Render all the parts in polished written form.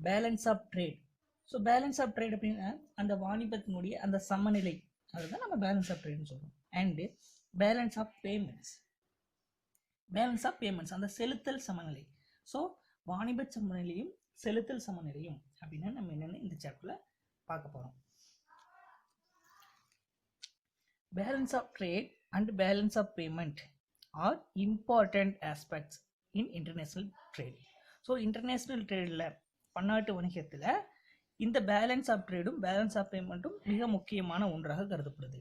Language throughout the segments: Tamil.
Balance of trade. So balance of trade அப்படின்னா அந்த வாணிபத்தினுடைய அந்த சமநிலை, அதுதான் நம்ம பேலன்ஸ் ஆஃப் ட்ரேட்னு சொல்றோம். And balance of payments, balance of payments அந்த செலுத்தல் சமநிலை. ஸோ வாணிப சமநிலையும் செலுத்தல் சமநிலையும் அப்படின்னா நம்ம என்னென்னு இந்த சாப்டர்ல பார்க்க போறோம். Balance of trade and balance of payment are important aspects in international trade. So international ட்ரேடில், பன்னாட்டு வணிகத்தில் இந்த பேலன்ஸ் ஆஃப் ட்ரேடும் பேலன்ஸ் ஆஃப் பேமெண்ட்டும் மிக முக்கியமான ஒன்றாக கருதப்படுது.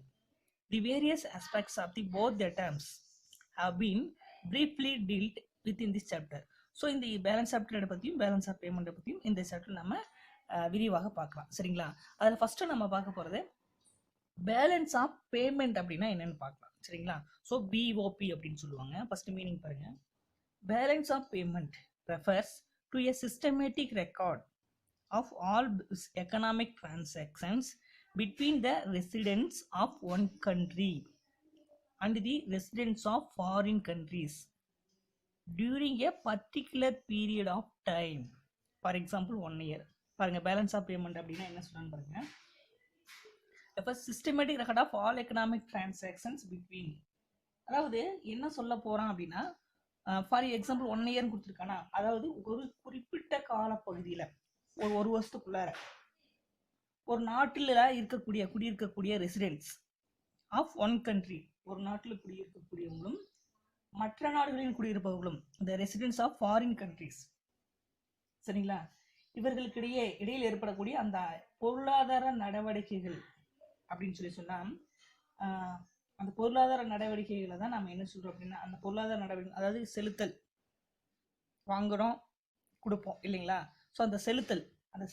The various aspects of the both the terms have been briefly dealt with in this chapter. So இந்த பேலன்ஸ் ஆஃப் ட்ரேட் பற்றியும் பேலன்ஸ் ஆஃப் பேமெண்ட்டை பற்றியும் இந்த சாப்டர் நம்ம விரிவாக பார்க்கலாம். சரிங்களா? அதில் ஃபஸ்ட்டு நம்ம பார்க்க போகிறது பேலன்ஸ் ஆஃப் பேமெண்ட் அப்படின்னா என்னன்னு பார்க்கலாம். சரிங்களா? ஸோ பிஓபி அப்படின்னு சொல்லுவாங்க. ஃபர்ஸ்ட் மீனிங் பாருங்க. Balance of payment refers to a systematic record of all economic transactions between the residents of one country and the residents of foreign countries during a particular period of time. For example, 1 year. பாருங்க, பேலன்ஸ் ஆஃப் பேமெண்ட் அப்படின்னா என்ன சொல்றான்னு பாருங்க. A systematic record of all economic transactions between, அதாவது என்ன சொல்ல போறான் அப்படின்னா, ஃபார் எக்ஸாம்பிள் 1 இயர் கொடுத்துருக்கானா, அதாவது ஒரு குறிப்பிட்ட காலப்பகுதியில் ஒரு வருஷத்துக்குள்ளார ஒரு நாட்டில் குடியிருக்கக்கூடிய ரெசிடென்ட்ஸ் ஆஃப் ஒன் கண்ட்ரி, ஒரு நாட்டில் குடியிருக்கக்கூடியவங்களும் மற்ற நாடுகளில் குடியிருப்பவர்களும், இந்த ரெசிடென்ட்ஸ் ஆஃப் ஃபாரின் கண்ட்ரிஸ். சரிங்களா? இவர்களுக்கிடையே இடையில் ஏற்படக்கூடிய அந்த பொருளாதார நடவடிக்கைகள் அப்படின்னு சொன்னா, அந்த பொருளாதார நடவடிக்கைகளை தான் நம்ம என்ன சொல்றோம் அப்படின்னா, அந்த பொருளாதார நடவடிக்கை, அதாவது செலுத்தல், வாங்குறோம் கொடுப்போம் இல்லைங்களா? ஸோ அந்த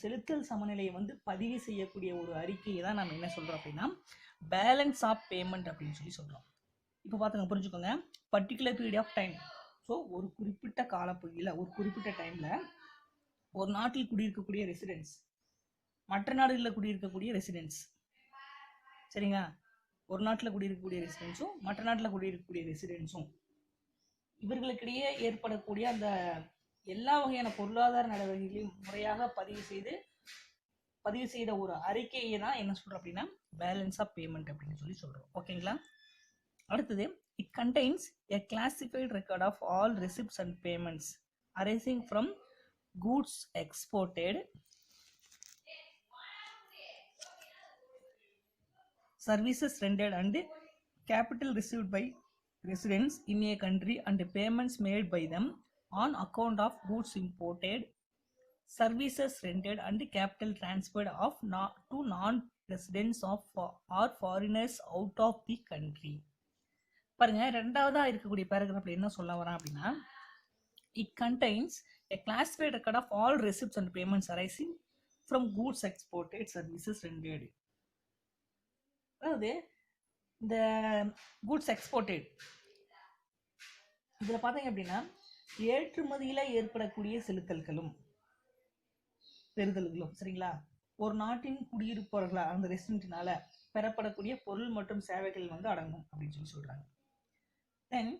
செலுத்தல் சமநிலையை வந்து பதிவு செய்யக்கூடிய ஒரு அறிக்கையை தான் நம்ம என்ன சொல்றோம் அப்படின்னா பேலன்ஸ் ஆஃப் பேமெண்ட் அப்படின்னு சொல்றோம். இப்போ பார்த்துங்க, புரிஞ்சுக்கோங்க. Particular period of time. So ஒரு குறிப்பிட்ட காலப்பகுதியில், ஒரு குறிப்பிட்ட டைம்ல ஒரு நாட்டில் குடியிருக்கக்கூடிய ரெசிடென்ட்ஸ், மற்ற நாடுகளில் குடியிருக்கக்கூடிய ரெசிடென்ட்ஸ், சரிங்களா? ஒரு நாட்டில் குடியிருக்கக்கூடிய ரெசிடென்ஸும் மற்ற நாட்டில் குடியிருக்கக்கூடிய ரெசிடென்ஸும் இவர்களுக்கிடையே ஏற்படக்கூடிய அந்த எல்லா வகையான பொருளாதார நடவடிக்கைகளையும் முறையாக பதிவு செய்த ஒரு அறிக்கையை தான் என்ன சொல்றோம் அப்படின்னா பேலன்ஸ் ஆஃப் பேமெண்ட் அப்படின்னு சொல்றோம். ஓகேங்களா? அடுத்தது, it contains a classified record of all receipts and payments arising from goods exported, services rendered and capital received by residents in a country and payments made by them on account of goods imported, services rendered and capital transferred to non-residents of or foreigners out of the country. பாருங்க, ரெண்டாவதா இருக்கக்கூடிய பேராகிராஃப்ல என்ன சொல்ல வரான் அப்படின்னா, it contains a classified record of all receipts and payments arising from goods exported, services rendered. அதாவது இந்த கூட்ஸ் எக்ஸ்போர்ட்டட், இதில் பார்த்தீங்க அப்படின்னா ஏற்றுமதியில் ஏற்படக்கூடிய செலுத்தல்களும் பெறுதல்களும், சரிங்களா, ஒரு நாட்டின் குடியிருப்பவர்களா அந்த ரெசிடென்ட்னால பெறப்படக்கூடிய பொருள் மற்றும் சேவைகள் வந்து அடங்கும் அப்படின்னு சொல்றாங்க. தென்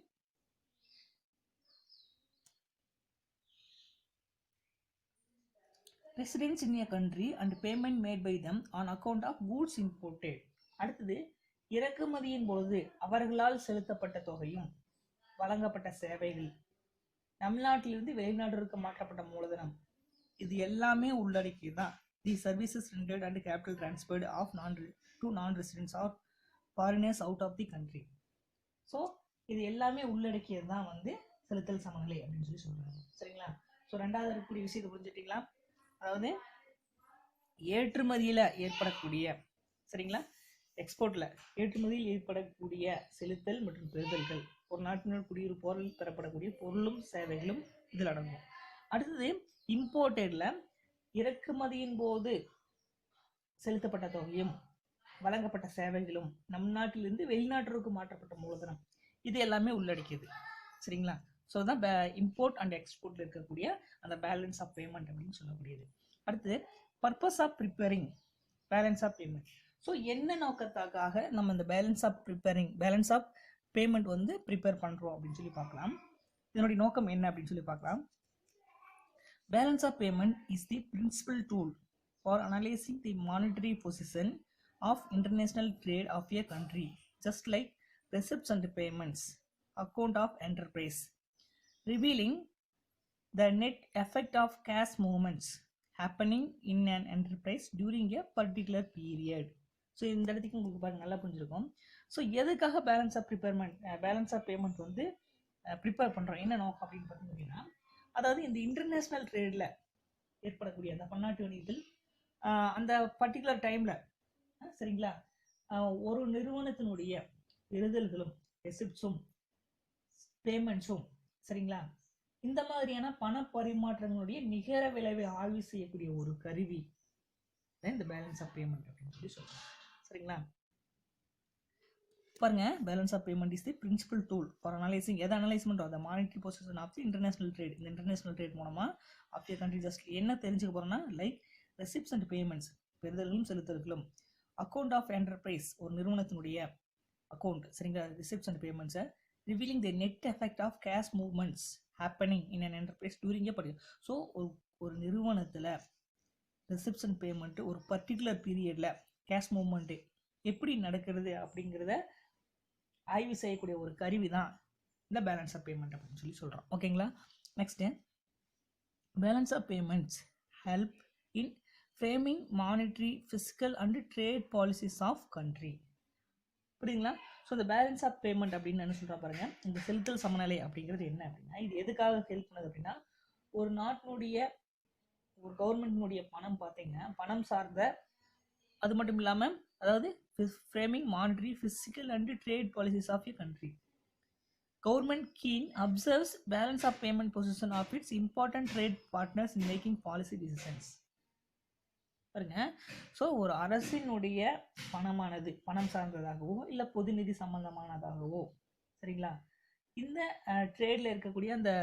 residents in a country and payment made by them on account of goods imported. அடுத்தது, இறக்குமதியின் பொழுது அவர்களால் செலுத்தப்பட்ட தொகையும் வழங்கப்பட்ட சேவைகள், நம் நாட்டிலிருந்து வெளிநாட்டிற்கு மாற்றப்பட்ட மூலதனம், இது எல்லாமே உள்ளடக்கியதான் the services rendered and capital transferred of non-residents or foreigners out of the country. So இது எல்லாமே உள்ளடக்கியது தான் வந்து செலுத்தல் சமநிலை அப்படின்னு சொல்றாங்க. சரிங்களா? ஸோ ரெண்டாவது இருக்கக்கூடிய விஷயத்தை புரிஞ்சுட்டீங்களா? அதாவது ஏற்றுமதியில் ஏற்படக்கூடிய, சரிங்களா, எக்ஸ்போர்ட்ல ஏற்றுமதியில் ஏற்படக்கூடிய செலுத்தல் மற்றும் பெறுதல்கள், ஒரு நாட்டினர் குடியிருப்போரில் பெறப்படக்கூடிய பொருளும் சேவைகளும் இதில் அடங்கும். அடுத்தது, இம்போர்ட்டட்ல இறக்குமதியின் போது செலுத்தப்பட்ட தொகையும் வழங்கப்பட்ட சேவைகளும், நம் நாட்டிலிருந்து வெளிநாட்டிற்கு மாற்றப்பட்ட மூலதனம், இது எல்லாமே உள்ளடக்கியது. சரிங்களா? ஸோ தான் இம்போர்ட் அண்ட் எக்ஸ்போர்ட்ல இருக்கக்கூடிய அந்த பேலன்ஸ் ஆஃப் பேமெண்ட் அப்படின்னு சொல்லக்கூடியது. அடுத்தது, purpose of preparing balance of payment. So என்ன நோக்கத்துக்காக நம்ம இந்த பேலன்ஸ் ஆஃப் பேமெண்ட் வந்து ப்ரிப்பேர் பண்ணுறோம் அப்படின்னு பார்க்கலாம். இதனுடைய நோக்கம் என்ன அப்படின்னு பார்க்கலாம். Balance of payment is the principal tool for analyzing the monetary position of international trade of a country, just like receipts and payments, account of enterprise, revealing the net effect of cash movements happening in an enterprise during a particular period. So இந்த இடத்துக்கு உங்களுக்கு பாருங்க நல்லா புரிஞ்சிருக்கும். ஸோ எதுக்காக பேலன்ஸ் ஆஃப் பேமெண்ட் வந்து ப்ரிப்பேர் பண்ணுறோம், என்ன நோக்கம் அப்படின்னு பார்த்தீங்க அப்படின்னா, அதாவது இந்த இன்டர்நேஷ்னல் ட்ரேடில் ஏற்படக்கூடிய அந்த பன்னாட்டு வணிகத்தில் அந்த பர்டிகுலர் டைமில் சரிங்களா, ஒரு நிறுவனத்தினுடைய எழுதல்களும் ரெசிப்ட்ஸும் பேமெண்ட்ஸும் சரிங்களா, இந்த மாதிரியான பண பரிமாற்றங்களுடைய நிகர விளைவை ஆய்வு செய்யக்கூடிய ஒரு கருவி இந்த பேலன்ஸ் ஆஃப் பேமெண்ட் அப்படின்னு சொல்லி சொல்றோம். சரிங்களா, பாருங்க, balance of payment is the principal tool for analysing, எதை அனலைஸ் பண்ணுறோம், அந்த monetary position of the international trade. இந்த இன்டர்நேஷனல் ட்ரேட் மூலமா ஆஃப் தி கண்ட்ரி ஜஸ்ட் என்ன தெரிஞ்சுக்க போறோம்னா, லைக் ரெசிப்ட்ஸ் அண்ட் பேமெண்ட்ஸ், பெறுதல்களும் செலுத்தல்களும், அக்கௌண்ட் ஆஃப் என்டர்பிரைஸ், ஒரு நிறுவனத்தினுடைய அக்கௌண்ட் சரிங்களா, ரிசிப்ட்ஸ் அண்ட் பேமெண்ட்ஸை, revealing the net effect of cash movements happening in an enterprise during a particular. So ஒரு நிறுவனத்தில் ரிசிப்ட்ஸ் அண்ட் பேமெண்ட் ஒரு பர்டிகுலர் பீரியடில் கேஷ் மூவ்மெண்ட்டு எப்படி நடக்கிறது அப்படிங்கிறத ஆய்வு செய்யக்கூடிய ஒரு கருவி தான் இந்த பேலன்ஸ் ஆஃப் பேமெண்ட் அப்படின்னு சொல்லி சொல்கிறோம். ஓகேங்களா, next, balance of payments help in framing monetary, fiscal and trade policies of country. புரியுதுங்களா? ஸோ இந்த பேலன்ஸ் ஆஃப் பேமெண்ட் அப்படின்னு என்ன சொல்கிறா பாருங்க, இந்த செலுத்தல் சமநிலை அப்படிங்கிறது என்ன அப்படின்னா, இது எதுக்காக ஹெல்ப் பண்ணுது அப்படின்னா, ஒரு நாட்டினுடைய ஒரு கவர்மெண்ட்னுடைய பணம் பார்த்தீங்கன்னா, பணம் சார்ந்த, அது மட்டும் இல்லாமல் அதாவது framing monetary, physical and trade policies of a country. Government keen observes balance of payment position of its important trade partners in making policy decisions. பாருங்க, ஸோ ஒரு அரசினுடைய பணமானது பணம் சார்ந்ததாகவோ இல்லை பொது நிதி சம்பந்தமானதாகவோ சரிங்களா, இந்த ட்ரேடில் இருக்கக்கூடிய அந்த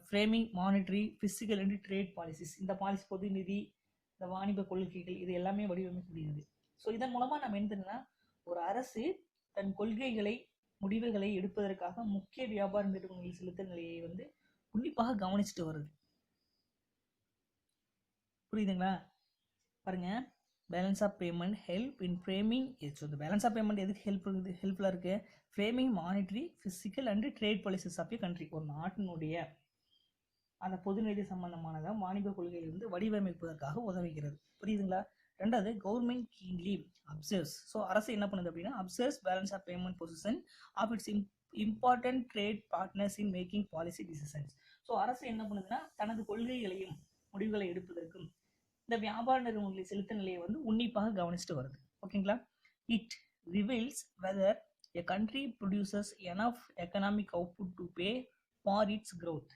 framing monetary, physical and trade policies, இந்த பாலிசி, பொது நிதி, இந்த வாணிப கொள்கைகள், இது எல்லாமே வடிவமைக்க முடியாது. ஸோ இதன் மூலமாக நம்ம என்ன, ஒரு அரசு தன் கொள்கைகளை, முடிவுகளை எடுப்பதற்காக முக்கிய வியாபார நிறுவனங்கள் செலுத்தல் நிலையை வந்து உன்னிப்பாக கவனிச்சுட்டு வருது. புரியுதுங்களா? பாருங்க, balance of payment help in framing. So இந்த பேலன்ஸ் ஆஃப் பேமெண்ட் எதுக்கு ஹெல்ப்ஃபுல்லாக இருக்குது, framing monetary, physical and trade policies of a country, ஒரு நாட்டினுடைய அந்த பொது நிதி சம்பந்தமானதை வாணிப கொள்கையை வந்து வடிவமைப்பதற்காக உதவுகிறது. புரியுதுங்களா? ரெண்டாவது, கவர்மெண்ட் கீன்லி அப்சர்வ்ஸ். ஸோ அரசு என்ன பண்ணுது அப்படின்னா, observes balance of payment position of its important trade partners in making policy decisions. So அரசு என்ன பண்ணுதுன்னா, தனது கொள்கைகளையும் முடிவுகளை எடுப்பதற்கும் இந்த வியாபார நிறுவனங்களின் செலுத்த நிலையை வந்து உன்னிப்பாக கவனிச்சுட்டு வருது. ஓகேங்களா? It reveals whether a country produces enough economic output to pay for its growth.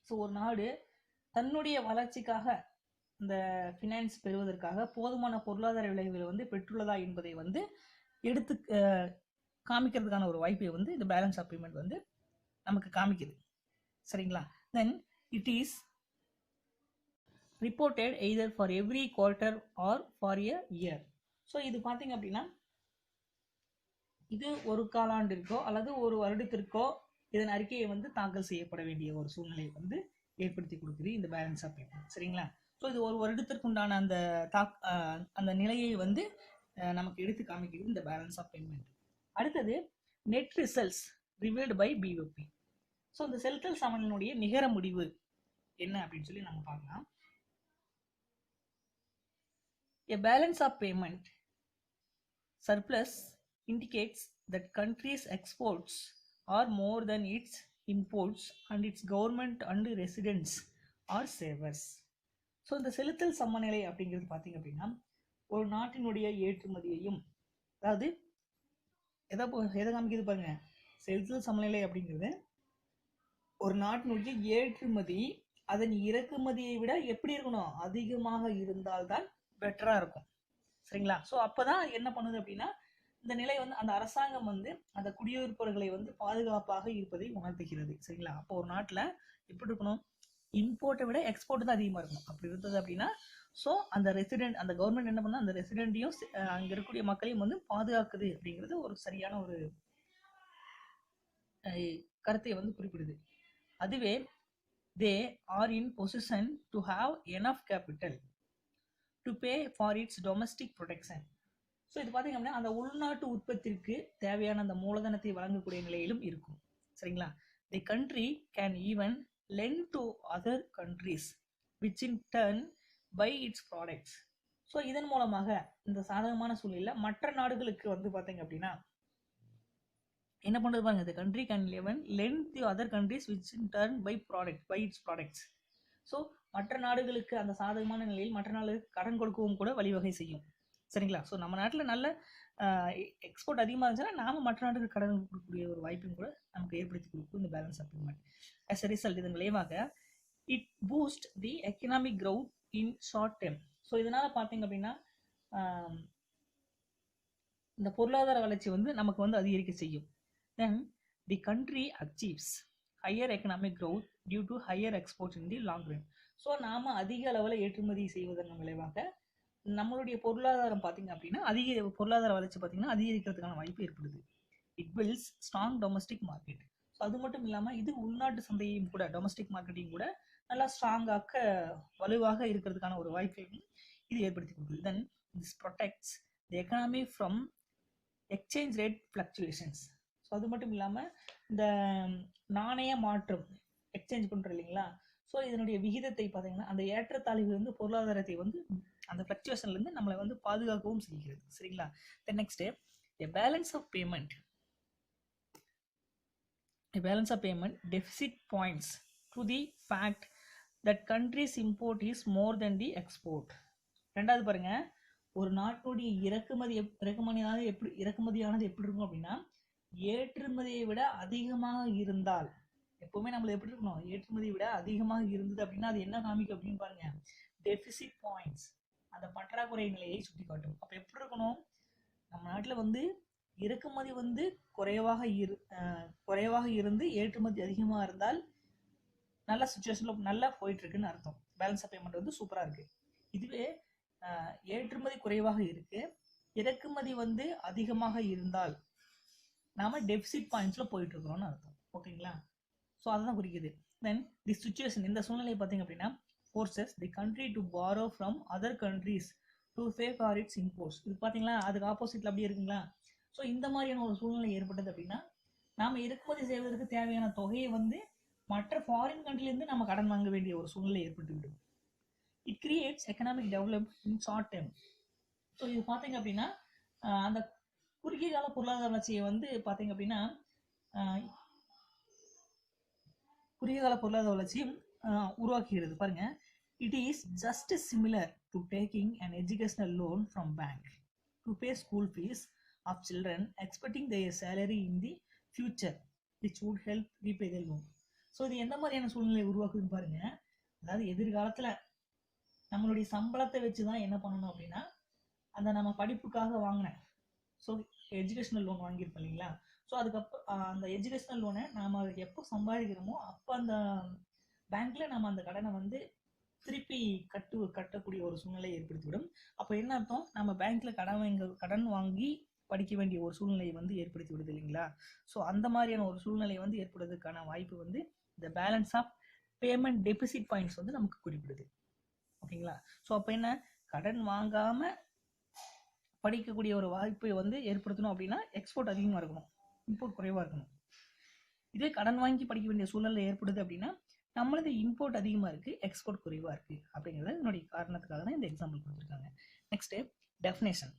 So ஒரு நாடு தன்னுடைய வளர்ச்சிக்காக இந்த ஃபினான்ஸ் பெறுவதற்காக போதுமான பொருளாதார விளைவுகளை வந்து பெற்றுள்ளதா என்பதை வந்து எடுத்து காமிக்கிறதுக்கான ஒரு வாய்ப்பை வந்து இந்த பேலன்ஸ் ஆஃப் பேமெண்ட் வந்து நமக்கு காமிக்குது. சரிங்களா? Then it is reported either for every quarter or for a year. So இது பார்த்தீங்க அப்படின்னா, இது ஒரு காலாண்டிற்கோ அல்லது ஒரு வருடத்திற்கோ இதன் அறிக்கையை வந்து தாக்கல் செய்யப்பட வேண்டிய ஒரு சூழ்நிலையை வந்து ஏற்படுத்தி கொடுக்குது இந்த பேலன்ஸ் ஆஃப் பேமெண்ட். சரிங்களா? ஸோ இது ஒரு வருடத்திற்கு உண்டான அந்த நிலையை வந்து நமக்கு எடுத்து காமிக்குது இந்த பேலன்ஸ் ஆஃப் பேமெண்ட். அடுத்தது, net results revealed by BOP. So இந்த செலுத்தல் சமநிலையினுடைய நிகர முடிவு என்ன அப்படின்னு சொல்லி நம்ம பார்க்கலாம். A balance of payment surplus indicates that country's exports are more than its imports and its government and residents are savers. So இந்த செலுத்தல் சமநிலை அப்படிங்கிறது பார்த்தீங்க அப்படின்னா, ஒரு நாட்டினுடைய ஏற்றுமதியையும், அதாவது எதை காமிக்கிறது பாருங்க, செலுத்தல் சமநிலை அப்படிங்கிறது ஒரு நாட்டினுடைய ஏற்றுமதி அதன் இறக்குமதியை விட எப்படி இருக்கணும், அதிகமாக இருந்தால்தான் பெட்டரா இருக்கும். சரிங்களா? ஸோ அப்போதான் என்ன பண்ணுது அப்படின்னா, இந்த நிலை வந்து அந்த அரசாங்கம் வந்து அந்த குடியிருப்பவர்களை வந்து பாதுகாப்பாக இருப்பதை உணர்த்துகிறது. சரிங்களா? அப்போ ஒரு நாட்டில் எப்படி இருக்கணும், இம்போர்ட்டை விட எக்ஸ்போர்ட் தான் அதிகமாக இருக்கணும். அப்படி இருந்தது அப்படின்னா, ஸோ அந்த ரெசிடென்ட், அந்த கவர்மெண்ட் என்ன பண்ணா, அந்த ரெசிடென்ட்டையும் அங்கே இருக்கக்கூடிய மக்களையும் வந்து பாதுகாக்குது அப்படிங்கிறது ஒரு சரியான ஒரு கருத்தை வந்து குறிப்பிடுது. அதுவே they are in position to have enough capital to pay for its domestic protection. So இது பார்த்தீங்க அப்படின்னா அந்த உள்நாட்டு உற்பத்திற்கு தேவையான அந்த மூலதனத்தை வழங்கக்கூடிய நிலையிலும் இருக்கும். சரிங்களா? The country can even lend to other countries which in turn buy its products. So இதன் மூலமாக இந்த சாதகமான சூழ்நிலையில் மற்ற நாடுகளுக்கு வந்து பார்த்தீங்க அப்படின்னா என்ன பண்ணுறது பாருங்க, the country can even lend to other countries which in turn buy its products. So மற்ற நாடுகளுக்கு அந்த சாதகமான நிலையில் மற்ற நாடுகளுக்கு கடன் கொடுக்கவும் கூட வழிவகை செய்யும். சரிங்களா? ஸோ நம்ம நாட்டில் நல்ல எக்ஸ்போர்ட் அதிகமாக இருந்துச்சுன்னா நாம மற்ற நாட்டுக்கு கடன் கொடுக்கக்கூடிய ஒரு வாய்ப்பும் கூட நமக்கு ஏற்படுத்தி கொடுக்கும் இந்த balance of payment. as a result இதன் விளைவாக it boost the economic growth in short term. So இதனால பார்த்தீங்க அப்படின்னா இந்த பொருளாதார வளர்ச்சி வந்து நமக்கு வந்து அதிகரிக்க செய்யும். then the country achieves higher economic growth due to higher exports in the long run. So நாம அதிக அளவில் ஏற்றுமதி செய்வதன் விளைவாக நம்மளுடைய பொருளாதாரம் பார்த்தீங்க அப்படின்னா பொருளாதார வளர்ச்சி பார்த்தீங்கன்னா அதிகரிக்கிறதுக்கான வாய்ப்பு ஏற்படுது. It builds strong domestic market. So அது மட்டும் இல்லாமல் இது உள்நாட்டு சந்தையும் கூட டொமஸ்டிக் மார்க்கெட்டையும் கூட நல்லா ஸ்ட்ராங்காக வலுவாக இருக்கிறதுக்கான ஒரு வாய்ப்பையும் இது ஏற்படுத்தி கொடுக்குது. Then this protects the economy from exchange rate fluctuations. So அது மட்டும் இல்லாமல் இந்த நாணய மாற்றம் எக்ஸ்சேஞ்ச் பண்ணுறோம் இல்லைங்களா? ஸோ இதனுடைய விகிதத்தை பார்த்தீங்கன்னா அந்த ஏற்றத்தாழ்வு வந்து பொருளாதாரத்தை வந்து அந்த ஃப்ளக்சுவேஷன்லேருந்து நம்மளை வந்து பாதுகாக்கவும் செய்கிறது. சரிங்களா? Then next a balance of payment deficit points to the fact that country's import is more than the export. ரெண்டாவது பாருங்க, ஒரு நாட்டுடைய இறக்குமதியானது எப்படி இருக்கும் அப்படின்னா ஏற்றுமதியை விட அதிகமாக இருந்தால், எப்பவுமே நம்மள எப்படி இருக்கணும், ஏற்றுமதியை விட அதிகமாக இருந்தது அப்படின்னா அது என்ன காமிக்கும் அப்படின்னு பாருங்க, டெபிசிட் பாயிண்ட்ஸ், அந்த பற்றாக்குறை நிலையை சுட்டி காட்டும். அப்ப எப்படி இருக்கணும், நம்ம நாட்டுல வந்து இறக்குமதி வந்து குறைவாக இருந்து ஏற்றுமதி அதிகமாக இருந்தால் நல்ல சுச்சுவேஷன்ல நல்லா போயிட்டு இருக்குன்னு அர்த்தம். பேலன்ஸ் ஆஃப் பேமெண்ட் வந்து சூப்பரா இருக்கு. இதுவே ஏற்றுமதி குறைவாக இருக்கு, இறக்குமதி வந்து அதிகமாக இருந்தால் நாம டெபிசிட் பாயிண்ட்ஸ்ல போயிட்டு இருக்கிறோம்னு அர்த்தம். ஓகேங்களா? ஸோ அதுதான் குறிக்குது. தென் தி சுச்சுவேஷன், இந்த சூழ்நிலை பார்த்தீங்க அப்படின்னா forces the country to borrow from other countries to pay for its imports. இது பார்த்தீங்களா அதுக்கு ஆப்போசிட்ல அப்படியே இருக்குங்களா? ஸோ இந்த மாதிரியான ஒரு சூழ்நிலை ஏற்பட்டது அப்படின்னா நாம இறக்குமதி செய்வதற்கு தேவையான தொகையை வந்து மற்ற ஃபாரின் கண்ட்ரிலேருந்து நம்ம கடன் வாங்க வேண்டிய ஒரு சூழ்நிலை ஏற்பட்டுவிடும். It creates economic development in short time. So இது பார்த்தீங்க அப்படின்னா அந்த குறுகிய கால பொருளாதார வளர்ச்சியை வந்து பார்த்தீங்க அப்படின்னா குறுகிய கால பொருளாதார வளர்ச்சியும் உருவாக்குகிறது. பாருங்க, it is just similar to taking an educational loan from bank to pay school fees of children expecting their salary in the future which would help repay the loan. So இது எந்த மாதிரியான சூழ்நிலை உருவாக்குதுன்னு பாருங்க. அதாவது எதிர்காலத்துல நம்மளுடைய சம்பளத்தை வச்சுதான் என்ன பண்ணணும் அப்படின்னா அந்த நம்ம படிப்புக்காக வாங்கினேன் ஸோ எஜுகேஷனல் லோன் வாங்கியிருப்போம் இல்லைங்களா? ஸோ அதுக்கப்புறம் அந்த எஜுகேஷனல் லோனை நாம் அதுக்கு எப்போ சம்பாதிக்கிறோமோ அப்போ அந்த பேங்க்ல நம்ம அந்த கடனை வந்து திருப்பி கட்டக்கூடிய ஒரு சூழ்நிலையை ஏற்படுத்திவிடும். அப்போ என்ன அர்த்தம், நம்ம பேங்க்ல கடன் வாங்கி படிக்க வேண்டிய ஒரு சூழ்நிலையை வந்து ஏற்படுத்தி விடுது இல்லைங்களா? ஸோ அந்த மாதிரியான ஒரு சூழ்நிலை வந்து ஏற்படுறதுக்கான வாய்ப்பு வந்து இந்த balance of payment deficit points வந்து நமக்கு குறிப்பிடுது. ஓகேங்களா? ஸோ அப்போ என்ன, கடன் வாங்காம படிக்கக்கூடிய ஒரு வாய்ப்பை வந்து ஏற்படுத்தணும் அப்படின்னா எக்ஸ்போர்ட் அதிகமாக இருக்கணும், இம்போர்ட் குறைவாக இருக்கணும். இதே கடன் வாங்கி படிக்க வேண்டிய சூழ்நிலை ஏற்படுது அப்படின்னா நம்மளது இம்போர்ட் அதிகமாக இருக்கு, எக்ஸ்போர்ட் குறைவாக இருக்கு அப்படிங்கிறது என்னுடைய காரணத்துக்காக தான் இந்த எக்ஸாம்பிள் கொடுத்துருக்காங்க. Next definition.